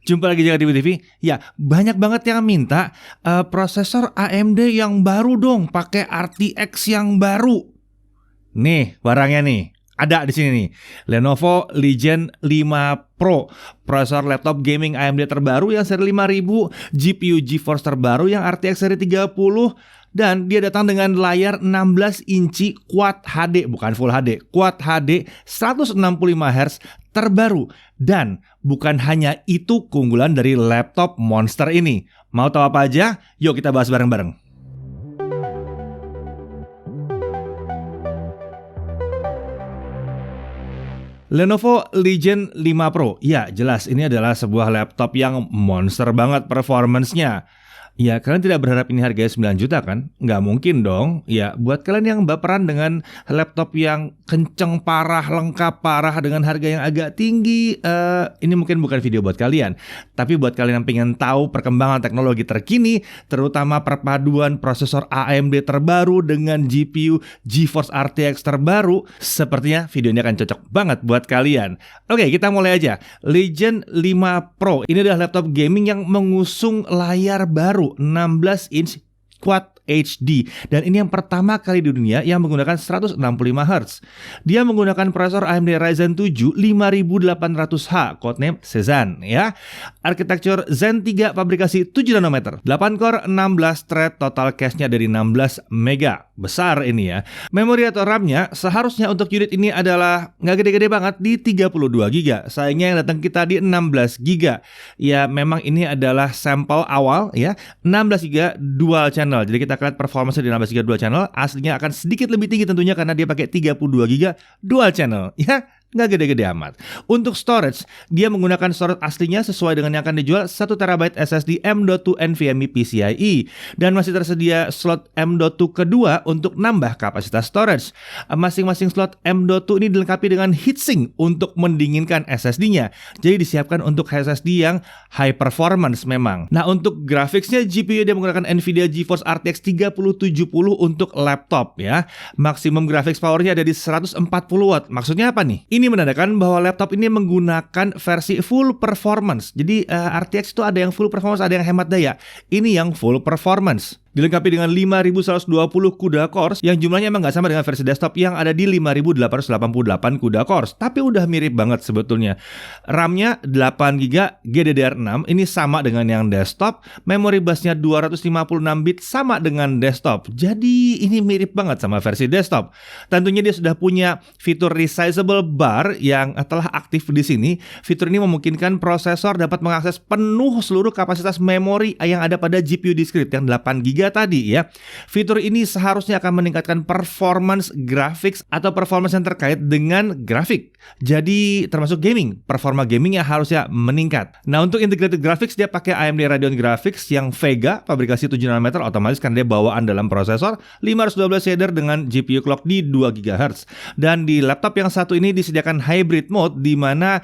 Jumpa lagi di TV. Ya, banyak banget yang minta prosesor AMD yang baru dong, pakai RTX yang baru. Nih, barangnya nih. Ada di sini nih. Lenovo Legion 5 Pro, prosesor laptop gaming AMD terbaru yang seri 5000, GPU GeForce terbaru yang RTX seri 30, dan dia datang dengan layar 16 inci Quad HD, bukan Full HD, Quad HD 165 Hz terbaru. Dan bukan hanya itu keunggulan dari laptop monster ini. Mau tahu apa aja? Yuk kita bahas bareng-bareng. Lenovo Legion 5 Pro. Ya, jelas ini adalah sebuah laptop yang monster banget performance-nya. Ya, kalian tidak berharap ini harganya 9 juta kan? Nggak mungkin dong. Ya, buat kalian yang baperan dengan laptop yang kenceng parah, lengkap parah dengan harga yang agak tinggi, ini mungkin bukan video buat kalian. Tapi buat kalian yang pengen tahu perkembangan teknologi terkini, terutama perpaduan prosesor AMD terbaru dengan GPU GeForce RTX terbaru, sepertinya video ini akan cocok banget buat kalian. Oke, kita mulai aja. Legion 5 Pro ini adalah laptop gaming yang mengusung layar baru 16 inch Quad HD, dan ini yang pertama kali di dunia yang menggunakan 165 Hz. Dia menggunakan prosesor AMD Ryzen 7 5800H, codename Cezanne ya. Arsitektur Zen 3 fabrikasi 7 nanometer, 8 core, 16 thread, total cache-nya dari 16 mega. Besar ini ya. Memori atau RAM-nya seharusnya untuk unit ini adalah nggak gede-gede banget di 32 GB. Sayangnya yang datang kita di 16 GB. Ya memang ini adalah sampel awal ya. 16 GB dual channel. Jadi kita akan lihat performance di 16 GB dual channel. Aslinya akan sedikit lebih tinggi tentunya karena dia pakai 32 GB dual channel ya. Nggak gede-gede amat. Untuk storage, dia menggunakan storage aslinya sesuai dengan yang akan dijual 1 TB SSD M.2 NVMe PCIe, dan masih tersedia slot M.2 kedua untuk nambah kapasitas storage. Masing-masing slot M.2 ini dilengkapi dengan heatsink untuk mendinginkan SSD-nya. Jadi disiapkan untuk SSD yang high performance memang. Nah, untuk grafiksnya GPU dia menggunakan Nvidia GeForce RTX 3070 untuk laptop ya. Maksimum graphics powernya ada di 140 watt. Maksudnya apa nih? Ini menandakan bahwa laptop ini menggunakan versi full performance. Jadi RTX itu ada yang full performance, ada yang hemat daya. Ini yang full performance. Dilengkapi dengan 5120 CUDA cores yang jumlahnya emang nggak sama dengan versi desktop yang ada di 5888 CUDA cores, tapi udah mirip banget sebetulnya. RAM-nya 8GB GDDR6, ini sama dengan yang desktop. Memori busnya 256 bit sama dengan desktop. Jadi ini mirip banget sama versi desktop. Tentunya dia sudah punya fitur resizable bar yang telah aktif di sini. Fitur ini memungkinkan prosesor dapat mengakses penuh seluruh kapasitas memori yang ada pada GPU discrete yang 8GB tadi ya. Fitur ini seharusnya akan meningkatkan performance graphics atau performance yang terkait dengan grafik. Jadi termasuk gaming, performa gaming yang harusnya meningkat. Nah, untuk integrated graphics dia pakai AMD Radeon Graphics yang Vega, fabrikasi 7 nanometer, otomatis karena dia bawaan dalam prosesor 512 shader dengan GPU clock di 2 GHz. Dan di laptop yang satu ini disediakan hybrid mode di mana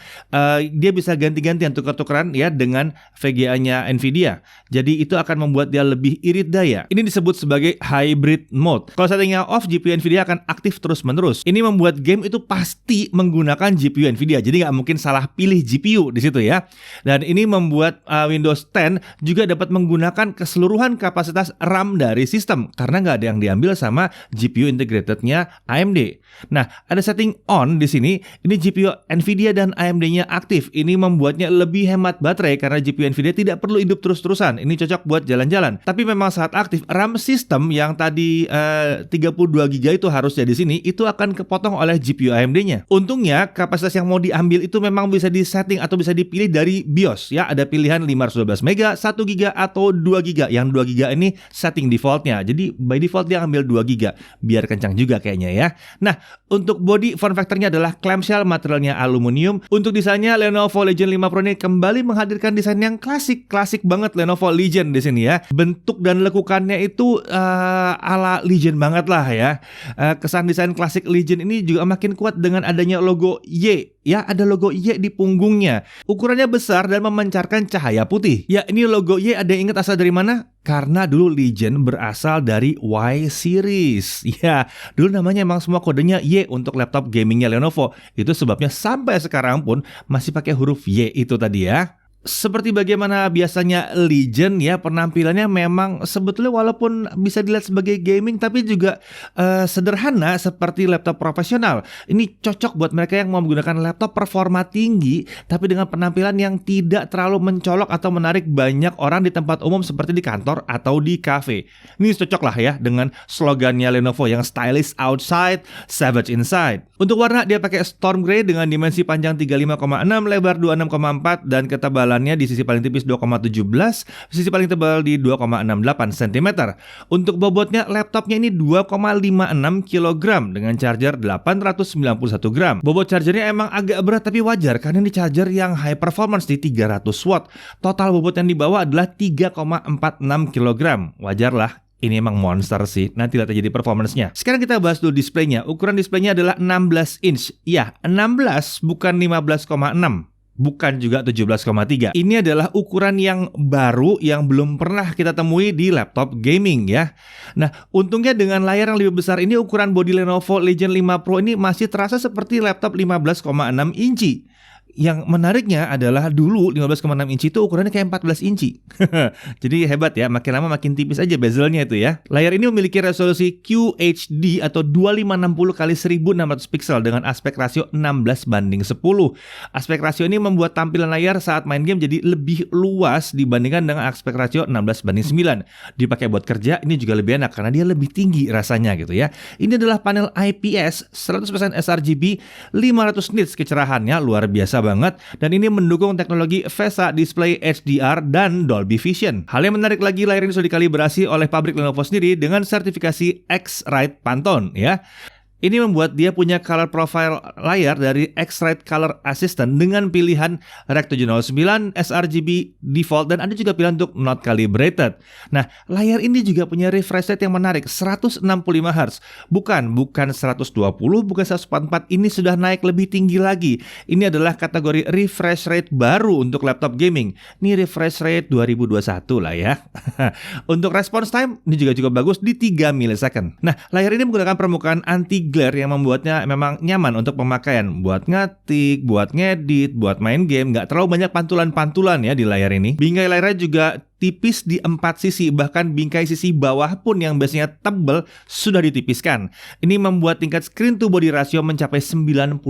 dia bisa ganti-gantian tuker-tukeran ya dengan VGA-nya Nvidia. Jadi itu akan membuat dia lebih irit daya. Ini disebut sebagai hybrid mode. Kalau settingnya off, GPU Nvidia akan aktif terus-menerus. Ini membuat game itu pasti menggunakan GPU Nvidia. Jadi nggak mungkin salah pilih GPU di situ ya. Dan ini membuat Windows 10 juga dapat menggunakan keseluruhan kapasitas RAM dari sistem karena nggak ada yang diambil sama GPU integratednya AMD. Nah, ada setting on di sini. Ini GPU Nvidia dan AMD-nya aktif. Ini membuatnya lebih hemat baterai karena GPU Nvidia tidak perlu hidup terus-terusan. Ini cocok buat jalan-jalan. Tapi memang saat aktif, RAM sistem yang tadi 32GB itu harusnya di sini itu akan kepotong oleh GPU AMD-nya. Untungnya kapasitas yang mau diambil itu memang bisa disetting atau bisa dipilih dari BIOS ya. Ada pilihan 512 MB, 1GB atau 2GB. Yang 2GB ini setting defaultnya. Jadi by default dia ambil 2GB biar kencang juga kayaknya ya. Nah, untuk body form factor-nya adalah clamshell, materialnya aluminium. Untuk desainnya Lenovo Legion 5 Pro ini kembali menghadirkan desain yang klasik banget Lenovo Legion di sini ya. Bentuk dan lekukannya itu ala Legion banget lah ya. Kesan desain klasik Legion ini juga makin kuat dengan adanya logo Y. Ya, ada logo Y di punggungnya. Ukurannya besar dan memancarkan cahaya putih. Ya, ini logo Y ada yang ingat asal dari mana? Karena dulu Legion berasal dari Y series. Ya, dulu namanya emang semua kodenya Y untuk laptop gamingnya Lenovo. Itu sebabnya sampai sekarang pun masih pakai huruf Y itu tadi ya. Seperti bagaimana biasanya Legion ya, penampilannya memang sebetulnya walaupun bisa dilihat sebagai gaming tapi juga sederhana seperti laptop profesional. Ini cocok buat mereka yang mau menggunakan laptop performa tinggi tapi dengan penampilan yang tidak terlalu mencolok atau menarik banyak orang di tempat umum seperti di kantor atau di cafe. Ini cocok lah ya dengan slogannya Lenovo yang stylish outside, savage inside. Untuk warna dia pakai Storm Grey dengan dimensi panjang 35,6, lebar 26,4 dan ketebalan di sisi paling tipis 2,17, sisi paling tebal di 2,68 cm. Untuk bobotnya, laptopnya ini 2,56 kg dengan charger 891 gram. Bobot chargernya emang agak berat tapi wajar karena ini charger yang high performance di 300 watt. Total bobot yang dibawa adalah 3,46 kg. Wajar lah. Ini emang monster sih, nanti lihat aja di performance-nya. Sekarang kita bahas dulu displaynya. Ukuran displaynya adalah 16 inch. Ya, 16 bukan 15,6. Bukan juga 17,3. Ini adalah ukuran yang baru yang belum pernah kita temui di laptop gaming ya. Nah, untungnya dengan layar yang lebih besar ini ukuran bodi Lenovo Legion 5 Pro ini masih terasa seperti laptop 15,6 inci. Yang menariknya adalah dulu 15,6 inci itu ukurannya kayak 14 inci. Jadi hebat ya, makin lama makin tipis aja bezelnya itu ya. Layar ini memiliki resolusi QHD atau 2560x1600 pixel dengan aspek rasio 16:10. Aspek rasio ini membuat tampilan layar saat main game jadi lebih luas dibandingkan dengan aspek rasio 16:9. Dipakai buat kerja ini juga lebih enak karena dia lebih tinggi rasanya gitu ya. Ini adalah panel IPS 100% sRGB 500 nits kecerahannya luar biasa banget dan ini mendukung teknologi VESA Display HDR dan Dolby Vision. Hal yang menarik lagi, layar ini sudah dikalibrasi oleh pabrik Lenovo sendiri dengan sertifikasi X-Rite Pantone ya. Ini membuat dia punya color profile layar dari X-Rite Color Assistant dengan pilihan Rec 709, sRGB default, dan ada juga pilihan untuk not calibrated. Nah, layar ini juga punya refresh rate yang menarik, 165 Hz. Bukan 120, bukan 144, ini sudah naik lebih tinggi lagi. Ini adalah kategori refresh rate baru untuk laptop gaming. Ini refresh rate 2021 lah ya. Untuk response time, ini juga cukup bagus di 3 millisecond. Nah, layar ini menggunakan permukaan anti glare yang membuatnya memang nyaman untuk pemakaian, buat ngetik, buat ngedit, buat main game. Nggak terlalu banyak pantulan-pantulan ya di layar ini. Bingkai layarnya juga tipis di 4 sisi, bahkan bingkai sisi bawah pun yang biasanya tebal sudah ditipiskan. Ini membuat tingkat screen to body ratio mencapai 90%.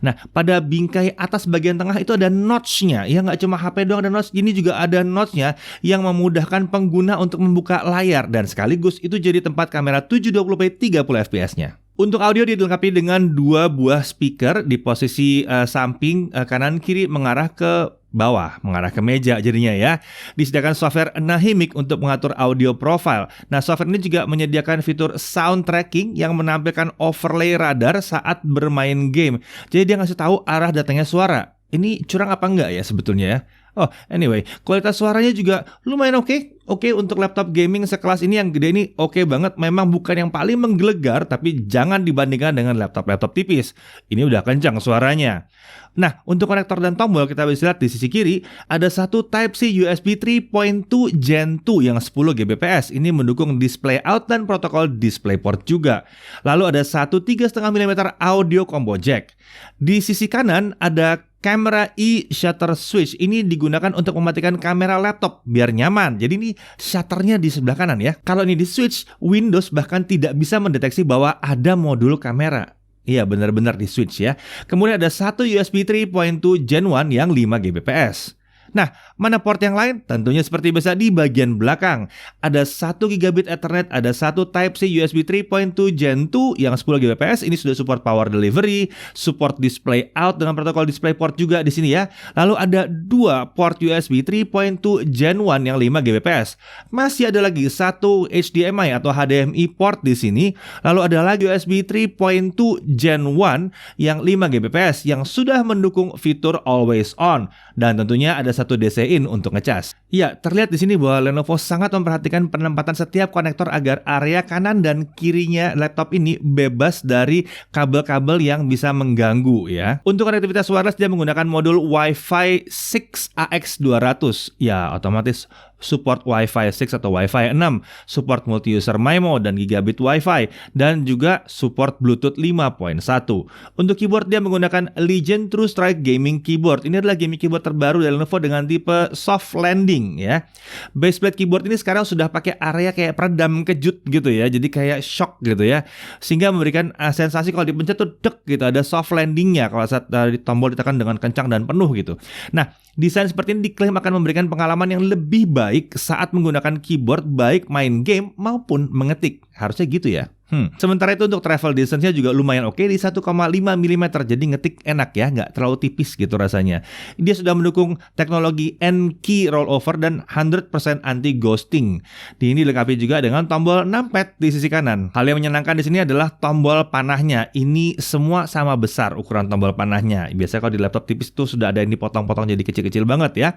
Nah, pada bingkai atas bagian tengah itu ada notch-nya. Ya nggak cuma HP doang ada notch, ini juga ada notch-nya yang memudahkan pengguna untuk membuka layar dan sekaligus itu jadi tempat kamera 720p 30 fps-nya. Untuk audio dilengkapi dengan 2 buah speaker di posisi samping kanan kiri mengarah ke bawah, mengarah ke meja jadinya ya. Disediakan software Nahimic untuk mengatur audio profile. Nah, software ini juga menyediakan fitur sound tracking yang menampilkan overlay radar saat bermain game. Jadi dia ngasih tahu arah datangnya suara. Ini curang apa enggak ya sebetulnya ya? Oh, anyway, kualitas suaranya juga lumayan oke. Oke, untuk laptop gaming sekelas ini yang gede ini oke banget. Memang bukan yang paling menggelegar, tapi jangan dibandingkan dengan laptop-laptop tipis. Ini udah kencang suaranya. Nah, untuk konektor dan tombol kita bisa lihat di sisi kiri ada satu Type-C USB 3.2 Gen 2 yang 10 Gbps. Ini mendukung display out dan protokol DisplayPort juga. Lalu ada satu 3,5 mm audio combo jack. Di sisi kanan ada kamera e-shutter switch. Ini digunakan untuk mematikan kamera laptop biar nyaman. Jadi ini shutternya di sebelah kanan ya. Kalau ini di switch, Windows bahkan tidak bisa mendeteksi bahwa ada modul kamera. Iya, benar-benar di switch ya. Kemudian ada satu USB 3.2 Gen 1 yang 5 Gbps. Nah, mana port yang lain? Tentunya seperti biasa di bagian belakang. Ada 1 gigabit Ethernet, ada satu Type-C USB 3.2 Gen 2 yang 10 Gbps. Ini sudah support power delivery, support display out dengan protokol DisplayPort juga di sini ya. Lalu ada 2 port USB 3.2 Gen 1 yang 5 Gbps. Masih ada lagi satu HDMI atau HDMI port di sini. Lalu ada lagi USB 3.2 Gen 1 yang 5 Gbps yang sudah mendukung fitur always on. Dan tentunya ada satu DC-in untuk ngecas. Ya, terlihat di sini bahwa Lenovo sangat memperhatikan penempatan setiap konektor agar area kanan dan kirinya laptop ini bebas dari kabel-kabel yang bisa mengganggu ya. Untuk konektivitas wireless dia menggunakan modul Wi-Fi 6 AX200. Ya, otomatis support Wi-Fi 6 atau Wi-Fi 6, support multi-user MIMO dan gigabit Wi-Fi, dan juga support Bluetooth 5.1. Untuk keyboard dia menggunakan Legion True Strike Gaming Keyboard. Ini adalah gaming keyboard terbaru dari Lenovo dengan tipe soft landing ya. Baseplate keyboard ini sekarang sudah pakai area kayak peredam kejut gitu ya, jadi kayak shock gitu ya, sehingga memberikan sensasi kalau dipencet tuh dek gitu, ada soft landingnya kalau saat tombol ditekan dengan kencang dan penuh gitu. Nah, desain seperti ini diklaim akan memberikan pengalaman yang lebih baik saat menggunakan keyboard, baik main game maupun mengetik. Harusnya gitu ya. Sementara itu untuk travel distance-nya juga lumayan oke di 1,5 mm, jadi ngetik enak ya, nggak terlalu tipis gitu rasanya. Dia sudah mendukung teknologi N-key rollover dan 100% anti-ghosting. Ini dilengkapi juga dengan tombol numpad di sisi kanan. Hal yang menyenangkan di sini adalah tombol panahnya. Ini semua sama besar ukuran tombol panahnya. Biasanya kalau di laptop tipis tuh sudah ada yang dipotong-potong jadi kecil-kecil banget ya.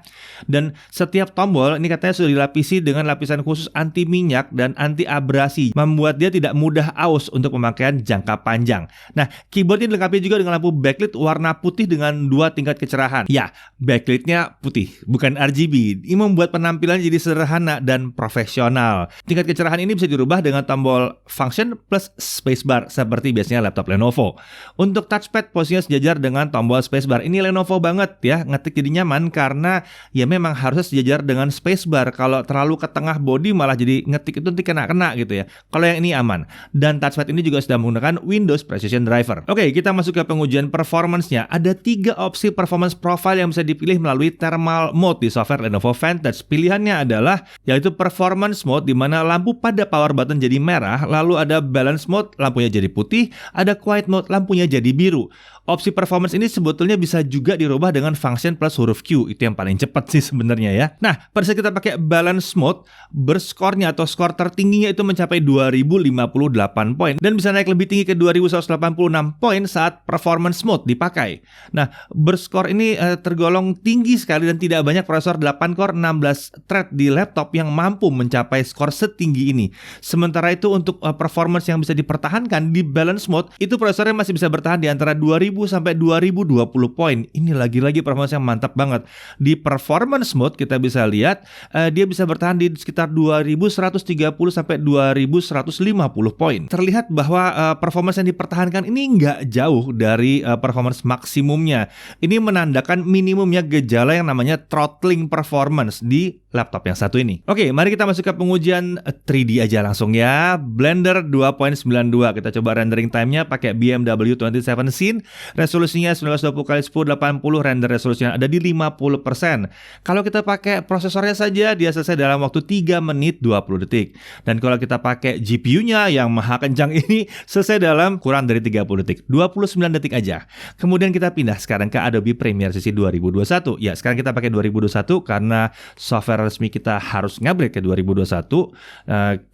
Dan setiap tombol ini katanya sudah dilapisi dengan lapisan khusus anti minyak dan anti abrasi, membuat dia tidak mudah aus untuk pemakaian jangka panjang. Nah, keyboard ini dilengkapi juga dengan lampu backlit warna putih dengan 2 tingkat kecerahan. Ya, backlit-nya putih, bukan RGB. Ini membuat penampilan jadi sederhana dan profesional. Tingkat kecerahan ini bisa dirubah dengan tombol function plus spacebar seperti biasanya laptop Lenovo. Untuk touchpad posisinya sejajar dengan tombol spacebar. Ini Lenovo banget ya, ngetik jadi nyaman karena ya memang harusnya sejajar dengan spacebar. Kalau terlalu ke tengah body malah jadi ngetik itu nanti kena-kena gitu ya. Kalau yang ini aman. Dan touchpad ini juga sudah menggunakan Windows Precision Driver. Oke, kita masuk ke pengujian performance-nya. Ada 3 opsi performance profile yang bisa dipilih melalui thermal mode di software Lenovo Vantage. Pilihannya adalah yaitu performance mode di mana lampu pada power button jadi merah, lalu ada balance mode, lampunya jadi putih, ada quiet mode, lampunya jadi biru. Opsi performance ini sebetulnya bisa juga dirubah dengan function plus huruf Q. Itu yang paling cepat sih sebenarnya ya. Nah, pada saat kita pakai balance mode, berskornya atau skor tertingginya itu mencapai 2058 poin dan bisa naik lebih tinggi ke 2186 poin saat performance mode dipakai. Nah, berskor ini tergolong tinggi sekali dan tidak banyak prosesor 8 core 16 thread di laptop yang mampu mencapai skor setinggi ini. Sementara itu untuk performance yang bisa dipertahankan di balance mode, itu prosesornya masih bisa bertahan di antara 2000 sampai 2020 poin. Ini lagi-lagi performance yang mantap banget. Di performance mode kita bisa lihat dia bisa bertahan di sekitar 2130 sampai 2150 poin. Terlihat bahwa performance yang dipertahankan ini nggak jauh dari performance maksimumnya. Ini menandakan minimumnya gejala yang namanya throttling performance di laptop yang satu ini. Oke, mari kita masuk ke pengujian 3D aja langsung ya. Blender 2.92. Kita coba rendering time-nya pakai BMW 27 Scene. Resolusinya 1920x1080, render resolusinya ada di 50%. Kalau kita pakai prosesornya saja, dia selesai dalam waktu 3 menit 20 detik. Dan kalau kita pakai GPU-nya yang maha kencang ini, selesai dalam kurang dari 30 detik, 29 detik aja. Kemudian kita pindah sekarang ke Adobe Premiere sisi 2021. Ya, sekarang kita pakai 2021 karena software resmi kita harus ngupgrade ke 2021.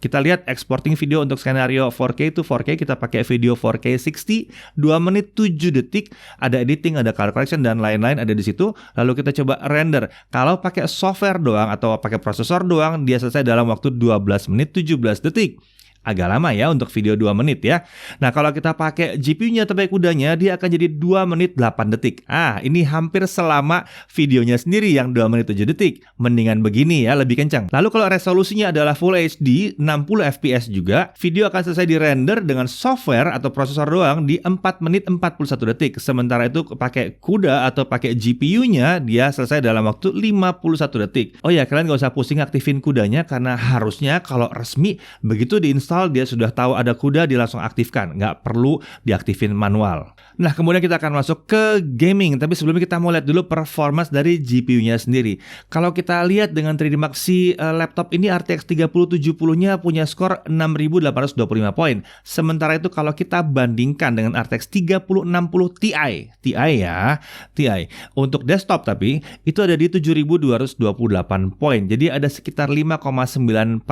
Kita lihat exporting video untuk skenario 4K to 4K, kita pakai video 4K 60, 2 menit 7 detik, ada editing, ada color correction dan lain-lain ada di situ. Lalu kita coba render. Kalau pakai software doang atau pakai prosesor doang, dia selesai dalam waktu 12 menit 17 detik. Agak lama ya untuk video 2 menit ya. Nah, kalau kita pakai GPU-nya terbaik kudanya, dia akan jadi 2 menit 8 detik. Ini hampir selama videonya sendiri yang 2 menit 7 detik. Mendingan begini ya, lebih kencang. Lalu kalau resolusinya adalah Full HD 60 fps juga, video akan selesai di render dengan software atau prosesor doang di 4 menit 41 detik. Sementara itu pakai CUDA atau pakai GPU-nya, dia selesai dalam waktu 51 detik. Oh ya, kalian gak usah pusing aktifin CUDA-nya karena harusnya kalau resmi begitu diinstal dia sudah tahu ada CUDA, dia langsung aktifkan, nggak perlu diaktifin manual. Nah, kemudian kita akan masuk ke gaming, tapi sebelumnya kita mau lihat dulu performance dari GPU-nya sendiri. Kalau kita lihat dengan 3D Mark si laptop ini RTX 3070-nya punya skor 6825 poin. Sementara itu kalau kita bandingkan dengan RTX 3060 Ti untuk desktop tapi itu ada di 7228 poin. Jadi ada sekitar 5,9%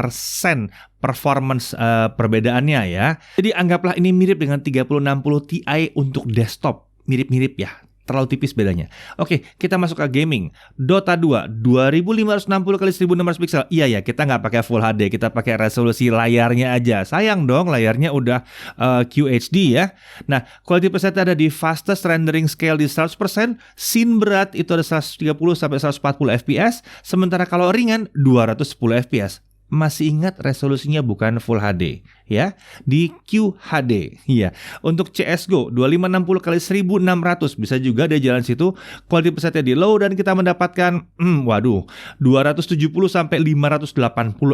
performance perbedaannya ya. Jadi anggaplah ini mirip dengan 3060 Ti untuk desktop. Mirip-mirip ya. terlalu tipis bedanya. Oke, kita masuk ke gaming. Dota 2 2560 x 1600 pixel. Iya ya, kita nggak pakai Full HD, kita pakai resolusi layarnya aja. Sayang dong, layarnya udah QHD ya. Nah, quality preset ada di fastest rendering scale di 100%, scene berat itu ada 130 sampai 140 fps, sementara kalau ringan 210 fps. Masih ingat resolusinya bukan Full HD ya, di QHD ya. Untuk CS:GO 2560 x 1600 bisa juga dia jalan situ, quality presetnya di low dan kita mendapatkan 270 sampai 580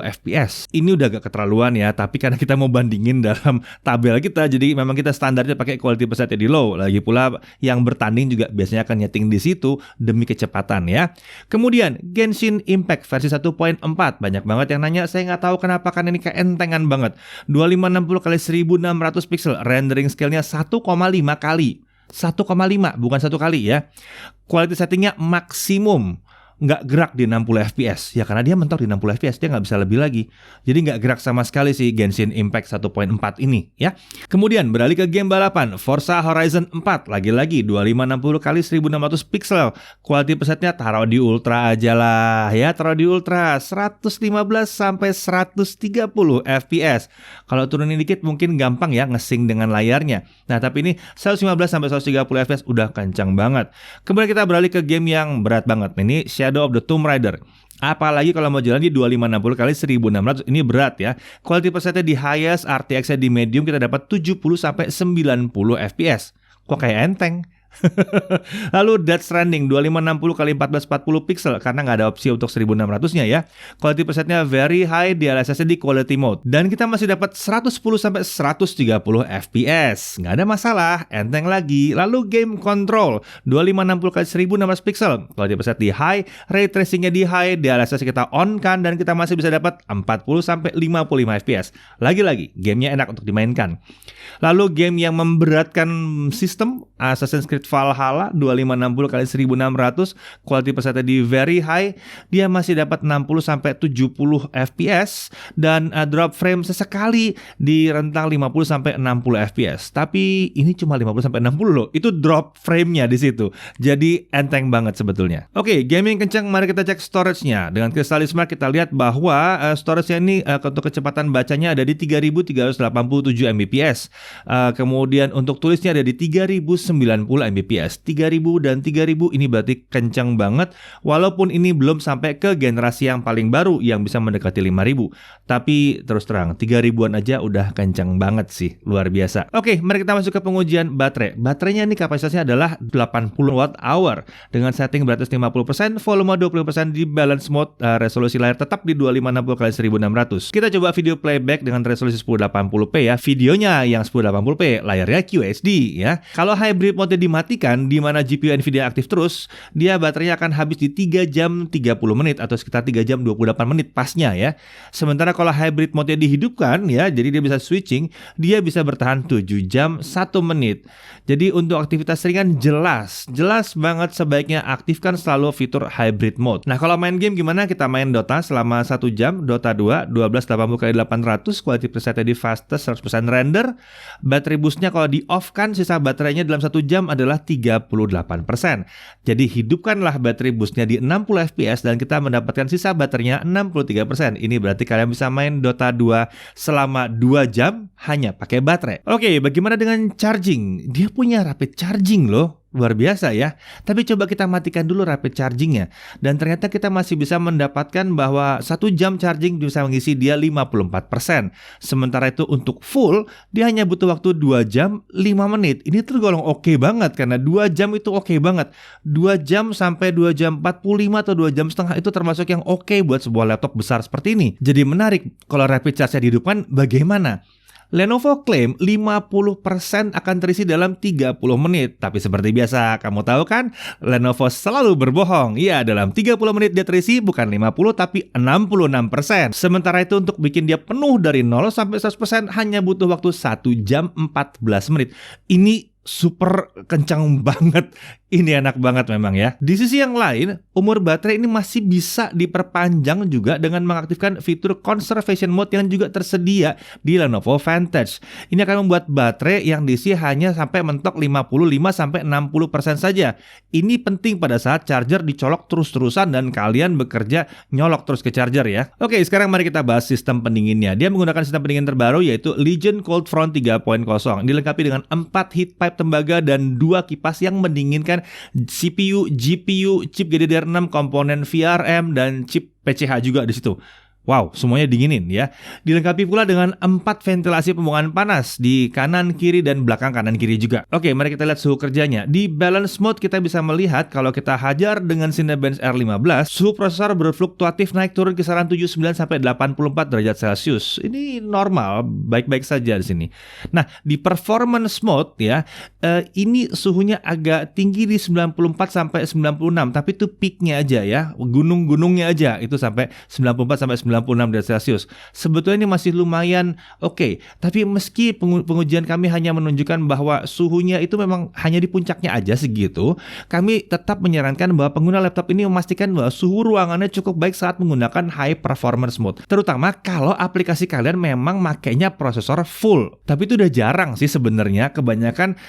fps. Ini udah agak keterlaluan ya, tapi karena kita mau bandingin dalam tabel kita, jadi memang kita standarnya pakai quality presetnya di low. Lagi pula yang bertanding juga biasanya akan nyeting di situ demi kecepatan ya. Kemudian Genshin Impact versi 1.4, banyak banget yang nanya, saya nggak tahu kenapa kan ini keentengan banget. 2560 x 1600 pixel, rendering scale-nya 1,5 kali. 1,5 bukan 1 kali ya. Quality settingnya maksimum, nggak gerak di 60 fps ya, karena dia mentok di 60 fps, dia nggak bisa lebih lagi. Jadi nggak gerak sama sekali sih Genshin Impact 1.4 ini ya. Kemudian beralih ke game balapan, Forza Horizon 4, lagi-lagi 2560 x 1600 pixel, quality presetnya taruh di ultra aja lah ya, taruh di ultra 115 sampai 130 fps. Kalau turunin dikit mungkin gampang ya ngesync dengan layarnya. Nah tapi ini 115 sampai 130 fps udah kencang banget. Kemudian kita beralih ke game yang berat banget. Ini Shadow of the Tomb Raider. Apalagi kalau mau jalan di 2560 x 1600, ini berat ya. Quality presetnya di highest, RTX-nya di medium, kita dapat 70 sampai 90 fps. Kok kayak enteng? Lalu Death Stranding 2560 x 1440 pixel, karena nggak ada opsi untuk 1600-nya ya. Quality presetnya very high, di LSS di quality mode, dan kita masih dapat 110 sampai 130 fps. Nggak ada masalah, enteng lagi. Lalu Game Control 2560 x 1600 pixel, quality preset di high, ray tracingnya di high, di LSS kita on kan, dan kita masih bisa dapat 40 sampai 55 fps. Lagi-lagi gamenya enak untuk dimainkan. Lalu game yang memberatkan sistem, Assassin's Creed Valhalla 2560 x 1600, quality presetnya di very high, dia masih dapat 60 sampai 70 fps, dan drop frame sesekali di rentang 50 sampai 60 fps. Tapi ini cuma 50 sampai 60 loh. Itu drop frame-nya di situ. Jadi enteng banget sebetulnya. Oke, gaming kencang, mari kita cek storage-nya. Dengan Crystal Smart kita lihat bahwa storage-nya ini untuk kecepatan bacanya ada di 3387 Mbps. Kemudian untuk tulisnya ada di 3090 Mbps. 3000 dan 3000 ini berarti kencang banget, walaupun ini belum sampai ke generasi yang paling baru yang bisa mendekati 5000. Tapi terus terang 3000-an aja udah kencang banget sih, luar biasa. Oke, mari kita masuk ke pengujian baterai. Baterainya ini kapasitasnya adalah 80 Wh dengan setting berat 50%, volume 20% di balance mode, resolusi layar tetap di 2560 x 1600. Kita coba video playback dengan resolusi 1080p ya. Videonya yang 1080p, layarnya QHD ya. Kalau hybrid mode dimatikan, di mana GPU Nvidia aktif terus, dia baterainya akan habis di 3 jam 30 menit atau sekitar 3 jam 28 menit pasnya ya. Sementara kalau hybrid mode dihidupkan ya, jadi dia bisa switching, dia bisa bertahan 7 jam 1 menit. Jadi untuk aktivitas ringan jelas banget sebaiknya aktifkan selalu fitur hybrid mode. Nah, kalau main game gimana? Kita main Dota selama 1 jam, Dota 2 1280 x 800, quality presetnya di fastest 100% render. Battery boostnya kalau di off kan, sisa baterainya dalam 1 jam adalah 38%. Jadi hidupkanlah baterai boostnya di 60 fps dan kita mendapatkan sisa baterainya 63%. Ini berarti kalian bisa main Dota 2 selama 2 jam hanya pakai baterai. Oke, bagaimana dengan charging? Dia punya rapid charging loh. Luar biasa ya. Tapi coba kita matikan dulu rapid chargingnya. Dan ternyata kita masih bisa mendapatkan bahwa 1 jam charging bisa mengisi dia 54%. Sementara itu untuk full, dia hanya butuh waktu 2 jam 5 menit. Ini tergolong oke banget, karena 2 jam itu oke banget. 2 jam sampai 2 jam 45 atau 2 jam setengah itu termasuk yang oke buat sebuah laptop besar seperti ini. Jadi menarik, kalau rapid charge-nya dihidupkan bagaimana? Lenovo klaim 50% akan terisi dalam 30 menit. Tapi seperti biasa, kamu tahu kan, Lenovo selalu berbohong. Ya, dalam 30 menit dia terisi bukan 50 tapi 66%. Sementara itu untuk bikin dia penuh dari 0 sampai 100% hanya butuh waktu 1 jam 14 menit. Ini super kencang banget. Ini enak banget memang ya. Di sisi yang lain, umur baterai ini masih bisa diperpanjang juga dengan mengaktifkan fitur conservation mode yang juga tersedia di Lenovo Vantage. Ini akan membuat baterai yang diisi hanya sampai mentok 55-60% saja. Ini penting pada saat charger dicolok terus-terusan dan kalian bekerja nyolok terus ke charger ya. Oke, sekarang mari kita bahas sistem pendinginnya. Dia menggunakan sistem pendingin terbaru yaitu Legion Cold Front 3.0. Dilengkapi dengan 4 heat pipe tembaga dan 2 kipas yang mendinginkan CPU, GPU, chip GDDR6, komponen VRM, dan chip PCH juga di situ. Wow, semuanya dinginin ya. Dilengkapi pula dengan 4 ventilasi pembuangan panas di kanan, kiri, dan belakang kanan kiri juga. Oke, mari kita lihat suhu kerjanya. Di balance mode kita bisa melihat kalau kita hajar dengan Cinebench R15, suhu prosesor berfluktuatif naik turun kisaran 79 sampai 84 derajat Celcius. Ini normal, baik-baik saja di sini. Nah, di performance mode ya, ini suhunya agak tinggi di 94 sampai 96, tapi itu peaknya aja ya, gunung-gunungnya aja itu sampai 94 sampai 96 derajat Celcius. Sebetulnya ini masih lumayan oke, tapi meski pengujian kami hanya menunjukkan bahwa suhunya itu memang hanya di puncaknya aja segitu, kami tetap menyarankan bahwa pengguna laptop ini memastikan bahwa suhu ruangannya cukup baik saat menggunakan high performance mode, terutama kalau aplikasi kalian memang makainya prosesor full. Tapi itu udah jarang sih sebenarnya. Kebanyakan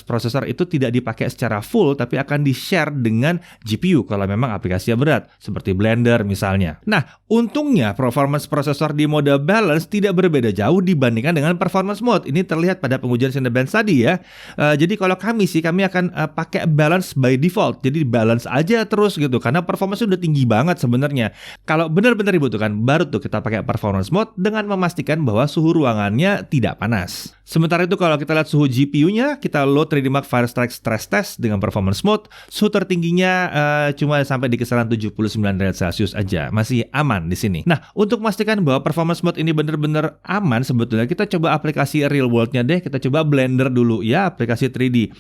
prosesor itu tidak dipakai secara full, tapi akan di-share dengan GPU kalau memang aplikasinya berat, seperti Blender misalnya. Nah, untungnya performance prosesor di mode balance tidak berbeda jauh dibandingkan dengan performance mode. Ini terlihat pada pengujian Cinebench tadi ya. Jadi kalau kami akan pakai balance by default. Jadi balance aja terus gitu, karena performance udah tinggi banget sebenarnya. Kalau benar-benar dibutuhkan, baru tuh kita pakai performance mode dengan memastikan bahwa suhu ruangannya tidak panas. Sementara itu kalau kita lihat suhu GPU-nya, kita load 3D Mark Firestrike Stress Test dengan performance mode. Suhu tertingginya cuma sampai di kisaran 79 derajat Celcius aja. Masih aman di sini. Nah, untuk memastikan bahwa performance mode ini benar-benar aman, sebetulnya kita coba aplikasi real world-nya deh. Kita coba Blender dulu ya, aplikasi 3D.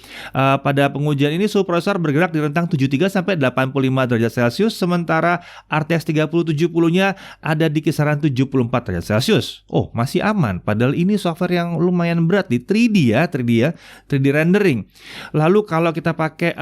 Pada pengujian ini suhu prosesor bergerak di rentang 73 sampai 85 derajat Celcius, sementara RTX 3070-nya ada di kisaran 74 derajat Celcius. Oh, masih aman. Padahal ini software yang lumayan berat di 3D ya, 3D rendering. Lalu kalau kita pakai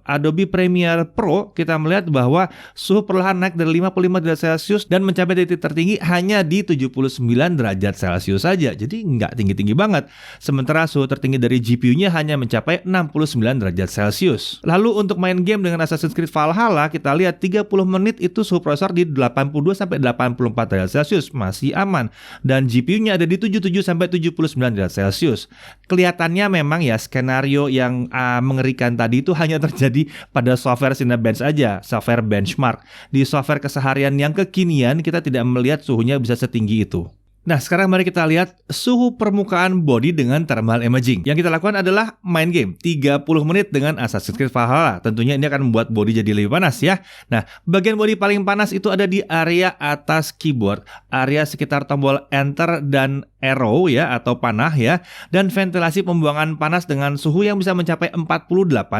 Adobe Premiere Pro, kita melihat bahwa suhu perlahan naik dari 55 derajat Celcius dan mencapai titik tertinggi hanya di 79 derajat Celcius saja. Jadi nggak tinggi-tinggi banget. Sementara suhu tertinggi dari GPU-nya hanya mencapai 69 derajat Celcius. Lalu untuk main game dengan Assassin's Creed Valhalla, kita lihat 30 menit itu suhu prosesor di 82 sampai 84 derajat Celcius, masih aman. Dan GPU-nya ada di 77 sampai 79 derajat Celcius. Kelihatannya memang ya skenario yang mengerikan tadi itu hanya terjadi pada software Cinebench aja, software benchmark. Di software keseharian yang kekinian kita tidak melihat suhunya bisa setinggi itu. Nah, sekarang mari kita lihat suhu permukaan body dengan thermal imaging. Yang kita lakukan adalah main game 30 menit dengan Assassin's Creed Valhalla. Tentunya ini akan membuat body jadi lebih panas ya. Nah, bagian body paling panas itu ada di area atas keyboard, area sekitar tombol enter dan arrow ya atau panah ya, dan ventilasi pembuangan panas dengan suhu yang bisa mencapai 48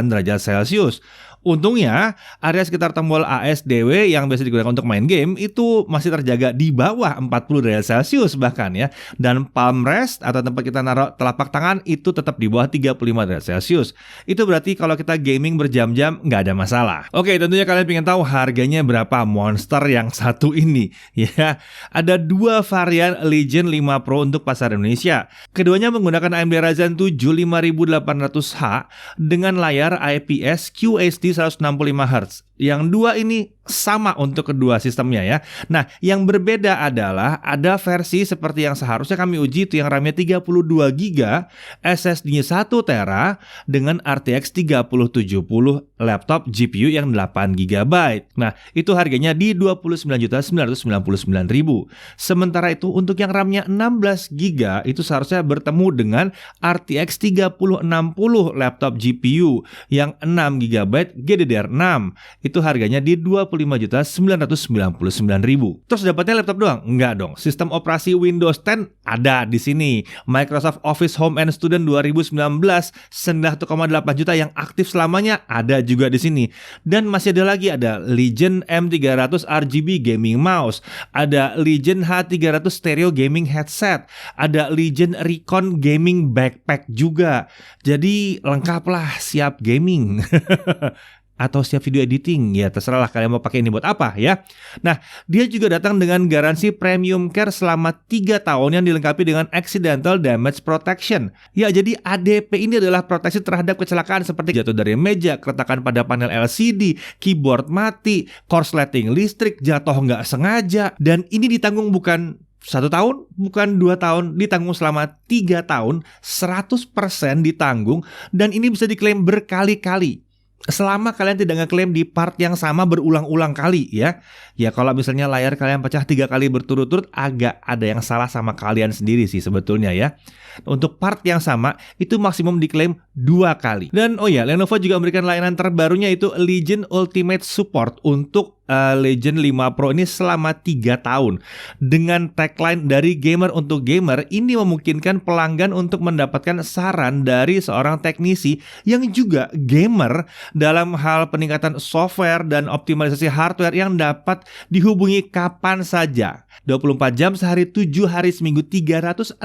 derajat Celcius. Untungnya, area sekitar tombol ASDW yang biasa digunakan untuk main game itu masih terjaga di bawah 40 derajat Celcius bahkan ya. Dan palm rest atau tempat kita naruh telapak tangan itu tetap di bawah 35 derajat Celcius. Itu berarti kalau kita gaming berjam-jam nggak ada masalah. Oke, tentunya kalian pengen tahu harganya berapa monster yang satu ini ya. Ada 2 varian Legion 5 Pro untuk pasar Indonesia. Keduanya menggunakan AMD Ryzen 7 5800H dengan layar IPS QHD 165 Hz. Yang dua ini sama untuk kedua sistemnya ya. Nah, yang berbeda adalah ada versi seperti yang seharusnya kami uji itu yang RAM-nya 32 GB, SSD-nya 1 TB dengan RTX 3070 laptop GPU yang 8 GB. Nah, itu harganya di 29.999.000. Sementara itu untuk yang RAM-nya 16 GB itu seharusnya bertemu dengan RTX 3060 laptop GPU yang 6 GB GDDR6. itu harganya di 25.999.000. Terus dapatnya laptop doang? Enggak dong. Sistem operasi Windows 10 ada di sini. Microsoft Office Home and Student 2019 senilai 1,8 juta yang aktif selamanya ada juga di sini. Dan masih ada lagi, ada Legion M300 RGB gaming mouse, ada Legion H300 stereo gaming headset, ada Legion Recon gaming backpack juga. Jadi lengkap lah, siap gaming. Atau siap video editing, ya terserah lah kalian mau pakai ini buat apa ya. Nah, dia juga datang dengan garansi premium care selama 3 tahun yang dilengkapi dengan accidental damage protection. Ya, jadi ADP ini adalah proteksi terhadap kecelakaan seperti jatuh dari meja, keretakan pada panel LCD, keyboard mati, korsleting listrik, jatuh nggak sengaja. Dan ini ditanggung bukan 1 tahun, bukan 2 tahun, ditanggung selama 3 tahun, 100% ditanggung, dan ini bisa diklaim berkali-kali. Selama kalian tidak ngeklaim di part yang sama berulang-ulang kali ya. Ya kalau misalnya layar kalian pecah 3 kali berturut-turut, agak ada yang salah sama kalian sendiri sih sebetulnya ya. Untuk part yang sama itu maksimum diklaim 2 kali. Dan oh ya, Lenovo juga memberikan layanan terbarunya itu Legion Ultimate Support untuk Legion 5 Pro ini selama 3 tahun. Dengan tagline dari gamer untuk gamer, ini memungkinkan pelanggan untuk mendapatkan saran dari seorang teknisi yang juga gamer dalam hal peningkatan software dan optimalisasi hardware yang dapat dihubungi kapan saja. 24 jam sehari, 7 hari seminggu, 365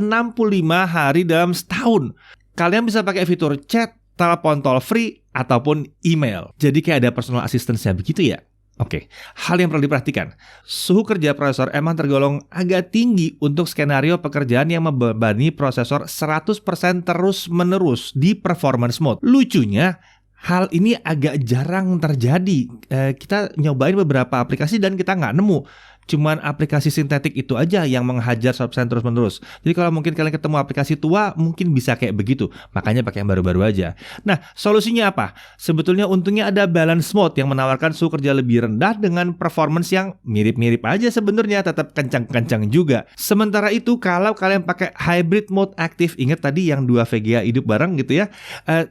hari dalam setahun. Kalian bisa pakai fitur chat, telepon toll free, ataupun email. Jadi kayak ada personal assistance-nya begitu ya. Oke, hal yang perlu diperhatikan, suhu kerja prosesor emang tergolong agak tinggi untuk skenario pekerjaan yang membebani prosesor 100% terus-menerus di performance mode. Lucunya, hal ini agak jarang terjadi. Kita nyobain beberapa aplikasi dan kita nggak nemu. Cuman aplikasi sintetik itu aja yang menghajar 100% terus-menerus. Jadi kalau mungkin kalian ketemu aplikasi tua, mungkin bisa kayak begitu. Makanya pakai yang baru-baru aja. Nah, solusinya apa? Sebetulnya untungnya ada balance mode yang menawarkan suhu kerja lebih rendah dengan performance yang mirip-mirip aja sebenarnya, tetap kencang-kencang juga. Sementara itu, kalau kalian pakai hybrid mode aktif, ingat tadi yang 2 VGA hidup bareng gitu ya,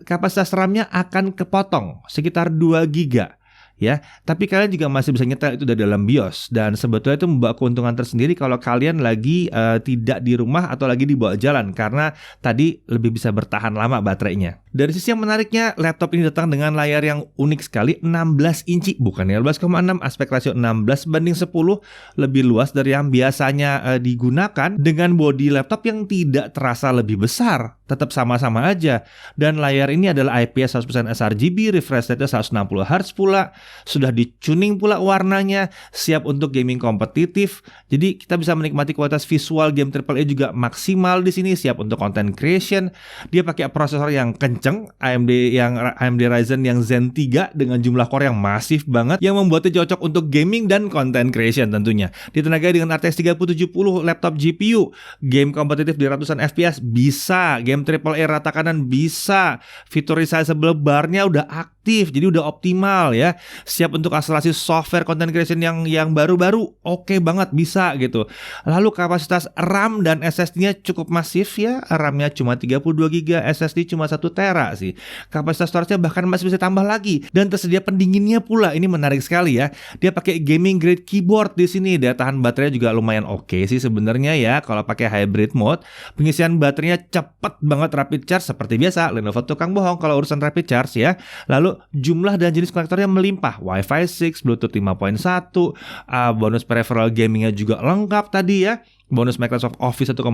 kapasitas RAM-nya akan kepotong sekitar 2 GB. Ya, tapi kalian juga masih bisa nyetel itu dari dalam BIOS, dan sebetulnya itu membawa keuntungan tersendiri kalau kalian lagi tidak di rumah atau lagi dibawa jalan, karena tadi lebih bisa bertahan lama baterainya. Dari sisi yang menariknya, laptop ini datang dengan layar yang unik sekali, 16 inci, bukan 12,6, aspek rasio 16:10, lebih luas dari yang biasanya digunakan, dengan bodi laptop yang tidak terasa lebih besar, tetap sama-sama aja. Dan layar ini adalah IPS 100% sRGB, refresh rate-nya 160Hz pula, sudah di-tuning pula warnanya, siap untuk gaming kompetitif. Jadi kita bisa menikmati kualitas visual game AAA juga maksimal di sini, siap untuk content creation. Dia pakai prosesor yang kenceng, AMD Ryzen yang Zen 3 dengan jumlah core yang masif banget, yang membuatnya cocok untuk gaming dan content creation tentunya. Ditenagai dengan RTX 3070 laptop GPU, game kompetitif di ratusan FPS bisa, game AAA rata kanan bisa, fitur resizable bar-nya udah aktif, jadi udah optimal ya. Siap untuk akselerasi software content creation yang baru-baru, oke banget bisa gitu. Lalu kapasitas RAM dan SSD-nya cukup masif ya. RAM-nya cuma 32 GB, SSD cuma 1 tera sih. Kapasitas storage-nya bahkan masih bisa tambah lagi, dan tersedia pendinginnya pula. Ini menarik sekali ya. Dia pakai gaming grade keyboard di sini. Daya tahan baterainya juga lumayan oke sih sebenarnya ya kalau pakai hybrid mode. Pengisian baterainya cepet banget, rapid charge seperti biasa. Lenovo tukang bohong kalau urusan rapid charge ya. Lalu jumlah dan jenis konektornya melimpah, Wi-Fi 6, Bluetooth 5.1, bonus peripheral gamingnya juga lengkap tadi ya. Bonus Microsoft Office 1,8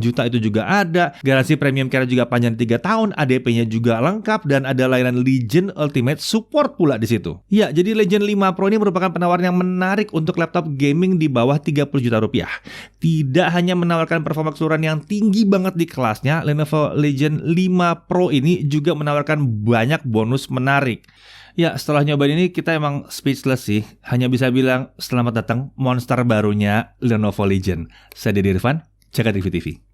juta itu juga ada. Garansi premium care juga panjang 3 tahun, ADP-nya juga lengkap, dan ada layanan Legion Ultimate Support pula di situ. Ya, jadi Legion 5 Pro ini merupakan penawaran yang menarik untuk laptop gaming di bawah 30 juta rupiah. Tidak hanya menawarkan performa keseluruhan yang tinggi banget di kelasnya, Lenovo Legion 5 Pro ini juga menawarkan banyak bonus menarik. Ya, setelah nyobain ini kita emang speechless sih. Hanya bisa bilang selamat datang monster barunya Lenovo Legion. Saya Dedi Irfan, Jagat Review TV.